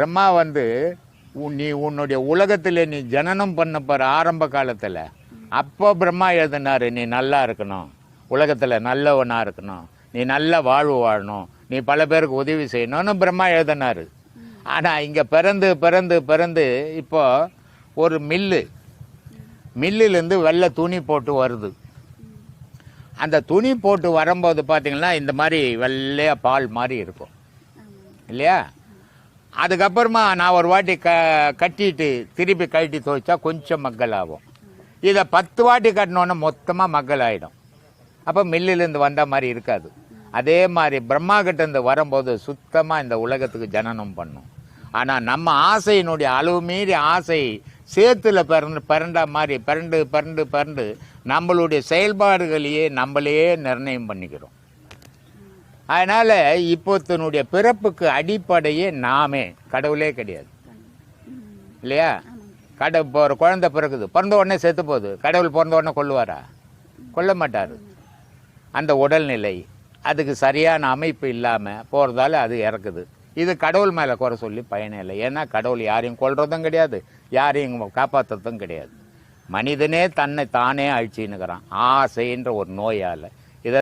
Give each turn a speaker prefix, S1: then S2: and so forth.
S1: பிரம்மா வந்து நீ உன்னுடைய உலகத்தில் நீ ஜனனம் பண்ண போகிற ஆரம்ப காலத்தில் அப்போ பிரம்மா எழுதினாரு, நீ நல்லா இருக்கணும், உலகத்தில் நல்லவனாக இருக்கணும், நீ நல்ல வாழ்வு வாழணும், நீ பல பேருக்கு உதவி செய்யணும்னு பிரம்மா எழுதினாரு. ஆனால் இங்கே பிறந்து பிறந்து பிறந்து இப்போ ஒரு மில்லுலேருந்து வெள்ளை துணி போட்டு வருது. அந்த துணி போட்டு வரும்போது பார்த்தீங்கன்னா இந்த மாதிரி வெள்ளையாக பால் மாதிரி இருக்கும் இல்லையா? அதுக்கப்புறமா நான் ஒரு வாட்டி கட்டிட்டு திருப்பி கழட்டி துவைச்சா கொஞ்சம் மக்கள் ஆகும். இதை 10 வாட்டி கட்டினோன்னே மொத்தமாக மக்கள் ஆகிடும். அப்போ மில்லிலேருந்து வந்த மாதிரி இருக்காது. அதே மாதிரி பிரம்மா கிட்டேருந்து வரும்போது சுத்தமாக இந்த உலகத்துக்கு ஜனனம் பண்ணும். ஆனால் நம்ம ஆசையினுடைய அளவு மீறி ஆசை சேத்துல பிறண்ட மாதிரி பிறண்டு பிறண்டு பிறண்டு நம்மளுடைய செயல்பாடுகளையே நம்மளையே நிர்ணயம் பண்ணிக்கிறோம். அதனால் இப்போத்தினுடைய பிறப்புக்கு அடிப்படையே நாமே, கடவுளே கிடையாது இல்லையா? இப்போ ஒரு குழந்தை பிறகுது, பிறந்த உடனே செத்து போகுது. கடவுள் பிறந்த உடனே கொல்லுவாரா? கொல்ல மாட்டார். அந்த உடல்நிலை அதுக்கு சரியான அமைப்பு இல்லாமல் போகிறதால அது இறக்குது. இது கடவுள் மேலே குறை சொல்லி பயனே இல்லை. ஏன்னா கடவுள் யாரையும் கொல்றதும் கிடையாது, யாரையும் காப்பாற்றுறதும் கிடையாது. மனிதனே தன்னை தானே அழிச்சின்னுக்கிறான் ஆசைன்ற ஒரு நோயால்.